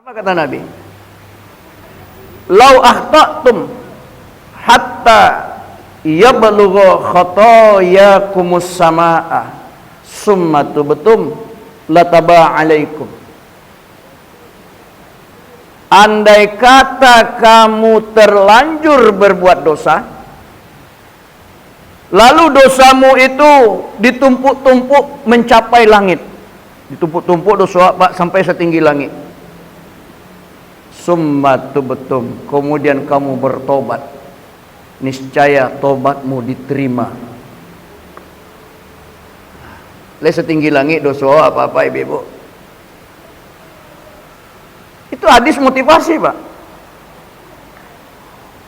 Apa kata Nabi? Lau akhta'tum hatta yablugha khatayakumus samaa'a summa tubtum lataba alaikum. Andai kata kamu terlanjur berbuat dosa, lalu dosamu itu ditumpuk-tumpuk mencapai langit, ditumpuk-tumpuk dosa Pak sampai setinggi langit. Summa tubtum, kemudian kamu bertobat, niscaya tobatmu diterima. Le setinggi langit dosa apa-apa ibu-ibu. Itu hadis motivasi Pak.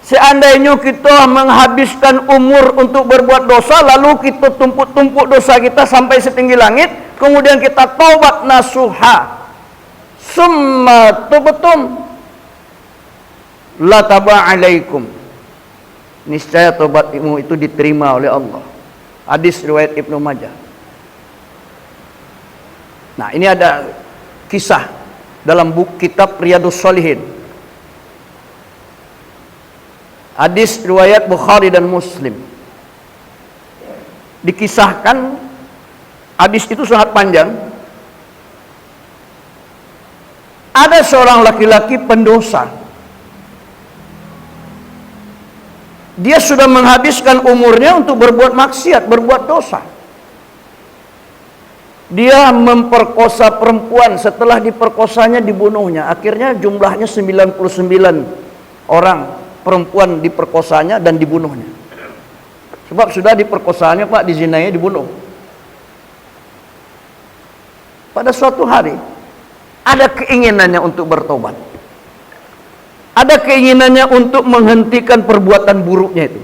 Seandainya kita menghabiskan umur untuk berbuat dosa, lalu kita tumpuk-tumpuk dosa kita sampai setinggi langit, kemudian kita taubat nasuha, summa tubtum lataba alaikum, niscaya tobatmu itu diterima oleh Allah. Hadis riwayat Ibnu Majah. Nah, ini ada kisah dalam buku kitab Riyadhus Shalihin. Hadis riwayat Bukhari dan Muslim. Dikisahkan, hadis itu sangat panjang. Ada seorang laki-laki pendosa. Dia sudah menghabiskan umurnya untuk berbuat maksiat, berbuat dosa. Dia memperkosa perempuan, setelah diperkosanya dibunuhnya. Akhirnya jumlahnya 99 orang perempuan diperkosanya dan dibunuhnya. Sebab sudah diperkosaannya Pak, dizinainya, dibunuh. Pada suatu hari ada keinginannya untuk bertobat. Ada keinginannya untuk menghentikan perbuatan buruknya itu,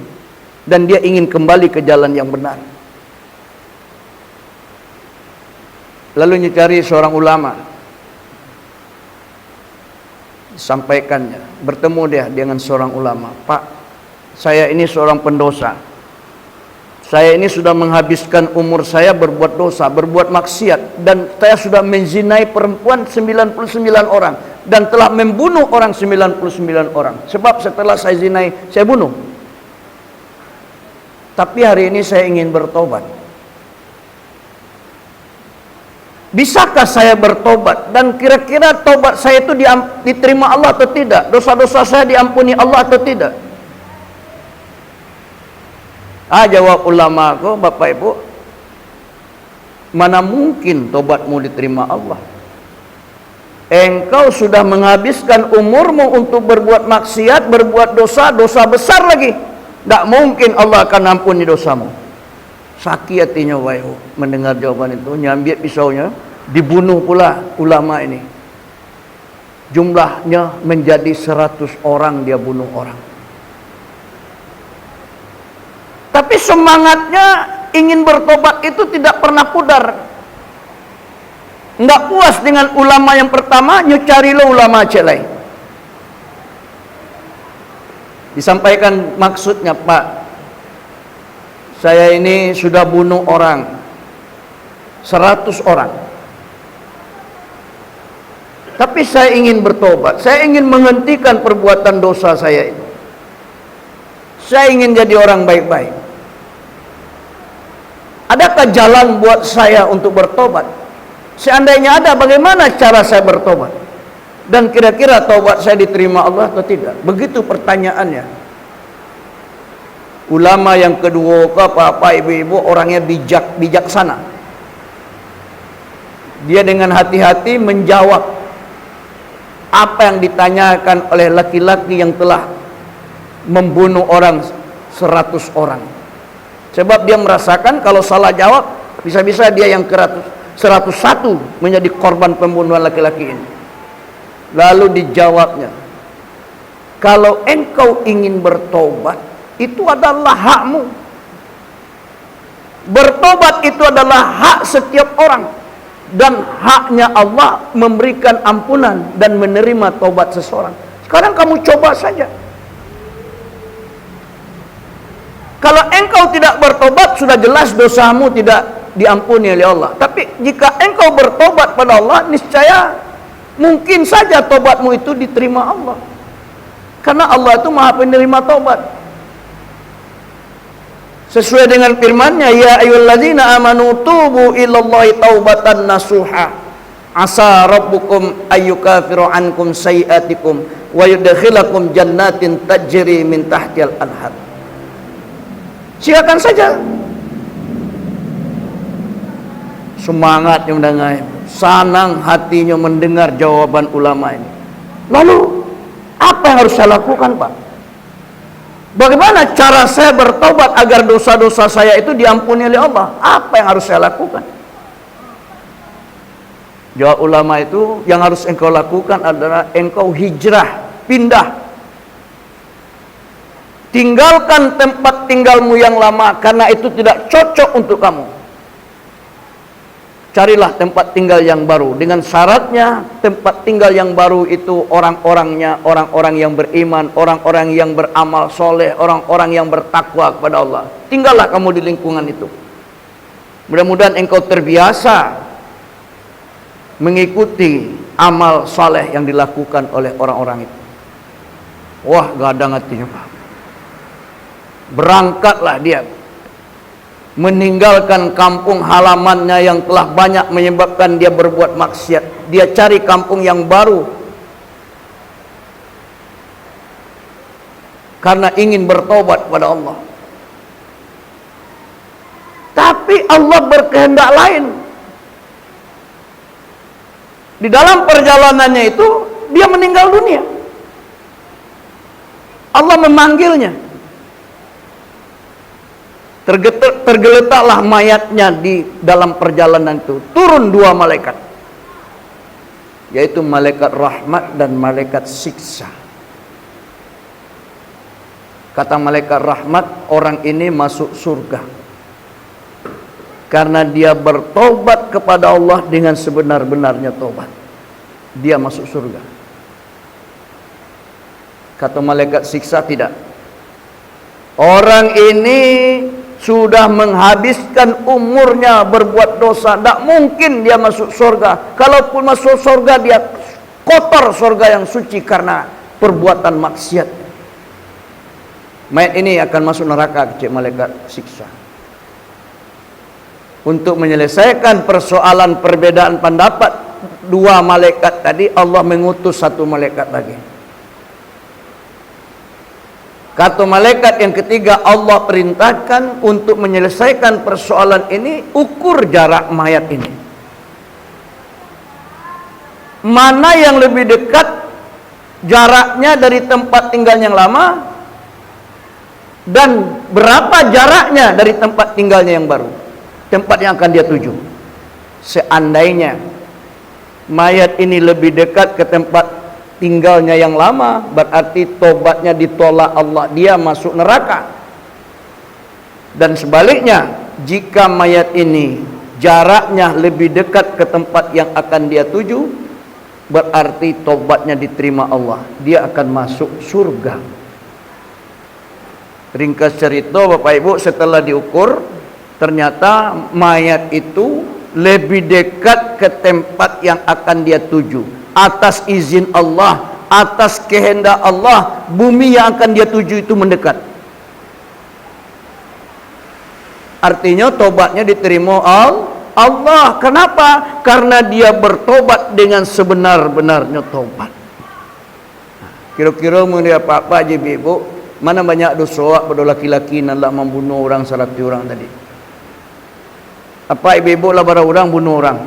dan dia ingin kembali ke jalan yang benar. Lalu mencari seorang ulama, disampaikannya, bertemu dia dengan seorang ulama. Pak, saya ini seorang pendosa. Saya ini sudah menghabiskan umur saya berbuat dosa, berbuat maksiat, dan saya sudah menzinai perempuan 99 orang dan telah membunuh orang 99 orang. Sebab setelah saya zinai, saya bunuh. Tapi hari ini saya ingin bertobat. Bisakah saya bertobat? Dan kira-kira tobat saya itu diterima Allah atau tidak? Dosa-dosa saya diampuni Allah atau tidak? Jawab ulama aku, Bapak Ibu, mana mungkin tobatmu diterima Allah? Engkau sudah menghabiskan umurmu untuk berbuat maksiat, berbuat dosa, dosa besar lagi. Tak mungkin Allah akan ampuni dosamu. Sakit hatinya Wahyu mendengar jawaban itu, nyambil pisaunya, dibunuh pula ulama ini. Jumlahnya menjadi 100 orang, dia bunuh orang. Tapi semangatnya ingin bertobat itu tidak pernah pudar. Enggak puas dengan ulama yang pertama, nyucarilah ulama lain. Disampaikan maksudnya, Pak, saya ini sudah bunuh orang 100 orang. Tapi saya ingin bertobat, saya ingin menghentikan perbuatan dosa saya itu. Saya ingin jadi orang baik-baik. Adakah jalan buat saya untuk bertobat? Seandainya ada, bagaimana cara saya bertobat? Dan kira-kira tobat saya diterima Allah atau tidak? Begitu pertanyaannya. Ulama yang kedua, Bapak Ibu-ibu, orangnya bijaksana. Dia dengan hati-hati menjawab apa yang ditanyakan oleh laki-laki yang telah membunuh orang 100 orang. Sebab dia merasakan kalau salah jawab, bisa-bisa dia yang ke-101 menjadi korban pembunuhan laki-laki ini. Lalu dijawabnya, kalau engkau ingin bertobat, itu adalah hakmu. Bertobat itu adalah hak setiap orang, dan haknya Allah memberikan ampunan dan menerima tobat seseorang. Sekarang kamu coba saja. Kalau engkau tidak bertobat, sudah jelas dosamu tidak diampuni oleh Allah. Tapi jika engkau bertobat pada Allah, niscaya Mungkin saja tobatmu itu diterima Allah. Karena Allah itu Maha penerima tobat. Sesuai dengan firman-Nya, ya ayyuhalladzina amanu tubu ilallahi taubatan nasuha. Asa rabbukum ayyukafiru ankum sayiatikum wa yudkhilakum jannatin tajri min tahtihal anhar. Silakan saja. Semangatnya mendengar, senang hatinya mendengar jawaban ulama ini. Lalu apa yang harus saya lakukan, Pak? Bagaimana cara saya bertobat agar dosa-dosa saya itu diampuni oleh Allah? Apa yang harus saya lakukan? Jawab ulama itu, yang harus engkau lakukan adalah engkau hijrah, pindah. Tinggalkan tempat tinggalmu yang lama karena itu tidak cocok untuk kamu. Carilah tempat tinggal yang baru, dengan syaratnya tempat tinggal yang baru itu orang-orangnya orang-orang yang beriman, orang-orang yang beramal soleh, orang-orang yang bertakwa kepada Allah. Tinggallah kamu di lingkungan itu. Mudah-mudahan engkau terbiasa mengikuti amal soleh yang dilakukan oleh orang-orang itu. Wah, gadang hatinya, Pak. Berangkatlah dia, meninggalkan kampung halamannya yang telah banyak menyebabkan dia berbuat maksiat. Dia cari kampung yang baru karena ingin bertobat kepada Allah. Tapi Allah berkehendak lain. Di dalam perjalanannya itu dia meninggal dunia. Allah memanggilnya. Tergeletaklah mayatnya di dalam perjalanan itu. Turun dua malaikat, yaitu malaikat rahmat dan malaikat siksa. Kata malaikat rahmat, orang ini masuk surga karena dia bertobat kepada Allah dengan sebenar-benarnya tobat. Dia masuk surga. Kata malaikat siksa, tidak. Orang ini sudah menghabiskan umurnya berbuat dosa, tidak mungkin dia masuk surga. Kalaupun masuk surga, dia kotor surga yang suci karena perbuatan maksiat. Mayat ini akan masuk neraka, kecil malaikat siksa. Untuk menyelesaikan persoalan perbedaan pendapat dua malaikat tadi, Allah mengutus satu malaikat lagi. Kata malaikat yang ketiga, Allah perintahkan untuk menyelesaikan persoalan ini, ukur jarak mayat ini. Mana yang lebih dekat jaraknya dari tempat tinggal yang lama, dan berapa jaraknya dari tempat tinggalnya yang baru, tempat yang akan dia tuju. Seandainya mayat ini lebih dekat ke tempat tinggalnya yang lama, berarti tobatnya ditolak Allah, dia masuk neraka. Dan sebaliknya, jika mayat ini jaraknya lebih dekat ke tempat yang akan dia tuju, berarti tobatnya diterima Allah, dia akan masuk surga. Ringkas cerita Bapak Ibu, setelah diukur, ternyata mayat itu lebih dekat ke tempat yang akan dia tuju. Atas izin Allah, atas kehendak Allah, bumi yang akan dia tuju itu mendekat. Artinya tobatnya diterima Allah. Kenapa? Karena dia bertobat dengan sebenar-benarnya tobat. Kira-kira menurut apa aja ibu, mana banyak dosa pada laki-laki nak membunuh orang, 100 orang tadi. Apa ibu lah bara orang bunuh orang?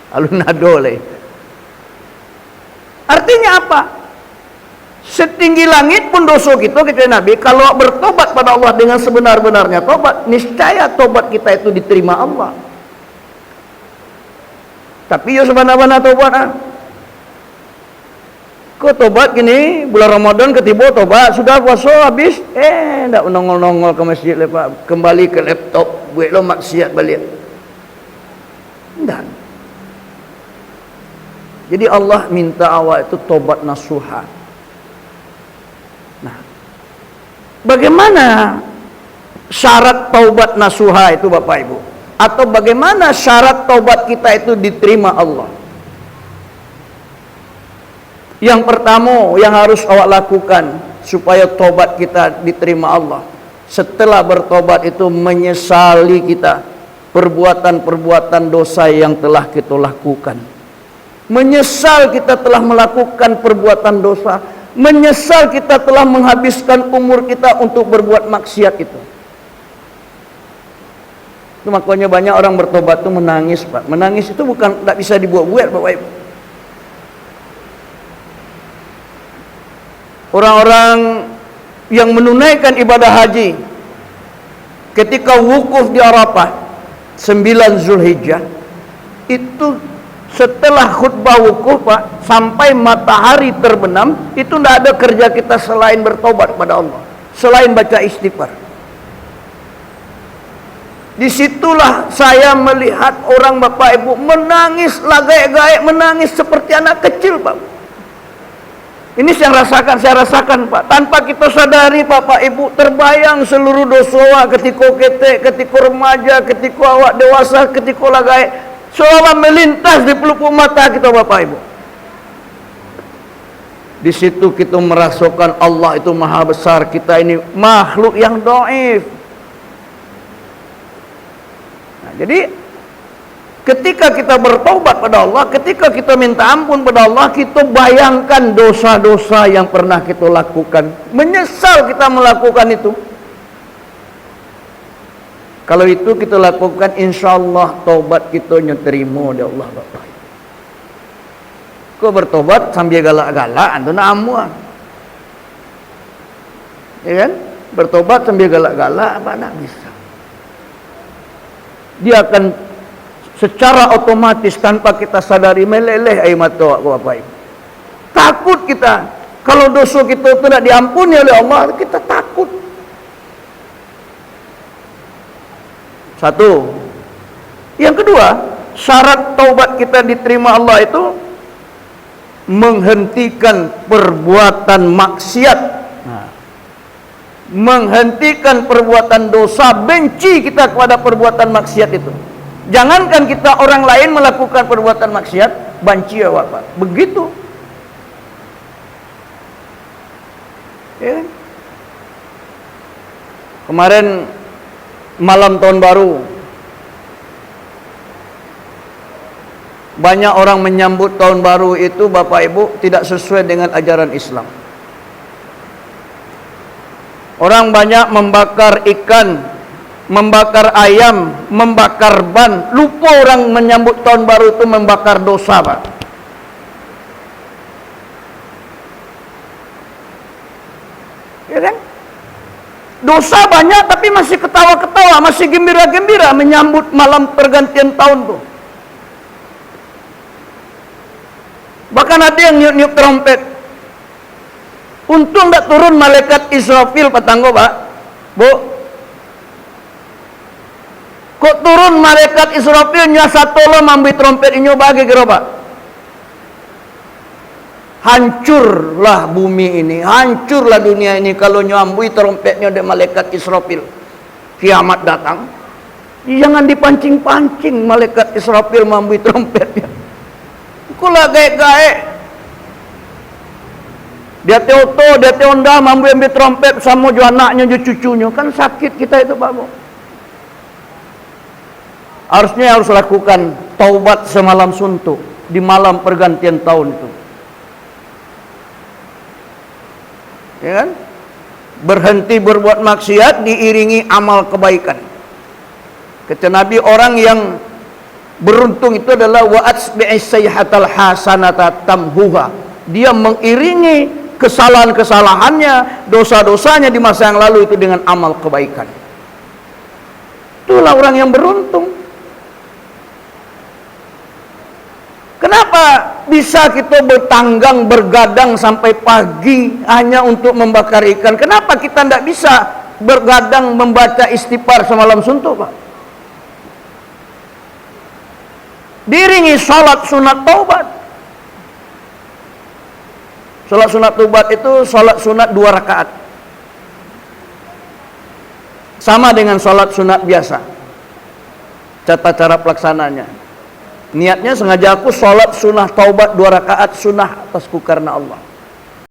Alun adole. Artinya apa? Setinggi langit pun dosa kita, kata Nabi, kalau bertobat pada Allah dengan sebenar-benarnya tobat, niscaya tobat kita itu diterima Allah. Tapi ya sebenar-benar tobat Kau tobat gini, bulan Ramadan ketiba tobat, sudah puasa habis, ndak nongol-nongol ke masjid lepas, kembali ke laptop, buat lo maksiat balik. Ndak. Jadi Allah minta awak itu tobat nasuha. Nah, bagaimana syarat taubat nasuha itu Bapak Ibu? Atau bagaimana syarat taubat kita itu diterima Allah? Yang pertama yang harus awak lakukan supaya tobat kita diterima Allah, setelah bertobat itu menyesali kita perbuatan-perbuatan dosa yang telah kita lakukan. Menyesal kita telah melakukan perbuatan dosa, menyesal kita telah menghabiskan umur kita untuk berbuat maksiat itu. Itu makanya banyak orang bertobat itu menangis, Pak. Menangis itu bukan tidak bisa dibuat-buat, Bapak Ibu. Orang-orang yang menunaikan ibadah haji ketika wukuf di Arafah 9 Zulhijjah, itu setelah khutbah wukuf, Pak, sampai matahari terbenam, itu tidak ada kerja kita selain bertobat kepada Allah, selain baca istighfar. Disitulah saya melihat orang, Bapak Ibu, menangis lagaik-gaik, menangis seperti anak kecil, Pak. Ini saya rasakan, Pak. Tanpa kita sadari, Bapak Ibu, terbayang seluruh dosa ketika ketek, ketika remaja, ketika awak dewasa, ketika lagai, seolah melintas di pelupuk mata kita, Bapak Ibu. Di situ kita merasakan Allah itu maha besar, kita ini makhluk yang dhaif. Nah, jadi ketika kita bertobat pada Allah, ketika kita minta ampun pada Allah, kita bayangkan dosa-dosa yang pernah kita lakukan. Menyesal kita melakukan itu. Kalau itu kita lakukan, insya Allah taubat kita terima oleh Allah, Bapak. Kau bertobat sambil galak-galak, itu nak amuan. Ya kan? Bertobat sambil galak-galak, apa nak bisa? Dia akan secara otomatis tanpa kita sadari meleleh air mata aku, Bapak Ibu. Takut kita kalau dosa kita tidak diampuni oleh Allah, kita takut. Satu. Yang kedua, syarat taubat kita diterima Allah itu menghentikan perbuatan maksiat. Menghentikan perbuatan dosa, benci kita kepada perbuatan maksiat itu. Jangankan kita orang lain melakukan perbuatan maksiat, benci ya Bapak. Begitu. Ya. Kemarin malam tahun baru, banyak orang menyambut tahun baru itu, Bapak Ibu, tidak sesuai dengan ajaran Islam. Orang banyak membakar ikan, membakar ayam, membakar ban. Lupa orang menyambut tahun baru itu membakar dosa, Pak. Ya kan? Dosa banyak tapi masih ketawa-ketawa, masih gembira-gembira menyambut malam pergantian tahun tuh. Bahkan ada yang niup-niup trompet. Untung tak turun malaikat Israfil, Pak Tanggo, Pak. Bu, kok turun malaikat Israfil nya satu lo mambi trompet inyo bagi kira, Pak. Hancurlah bumi ini, hancurlah dunia ini kalau nyambui trompetnya dari malaikat Israfil. Kiamat datang. Jangan dipancing-pancing malaikat Israfil mambi trompetnya. Kula gaek-gaek. Dia teoto, dia teonda mambu ambil trompet sama jo anaknya, jo cucunya. Kan sakit kita itu, Pak. Harusnya harus lakukan taubat semalam suntuk di malam pergantian tahun itu. Ya kan? Berhenti berbuat maksiat diiringi amal kebaikan. Kata Nabi, orang yang beruntung itu adalah wa'ats bi'isayhatal hasanata tamhuha. Dia mengiringi kesalahan-kesalahannya, dosa-dosanya di masa yang lalu itu dengan amal kebaikan. Itulah orang yang beruntung. Kenapa bisa kita bertanggang, bergadang sampai pagi hanya untuk membakar ikan? Kenapa kita tidak bisa bergadang membaca istighfar semalam suntuk, Pak? Diringi sholat sunat taubat. Sholat sunat taubat itu sholat sunat 2 rakaat. Sama dengan sholat sunat biasa. Tata cara pelaksananya. Niatnya sengaja aku sholat sunnah taubat 2 rakaat sunnah atasku karena Allah.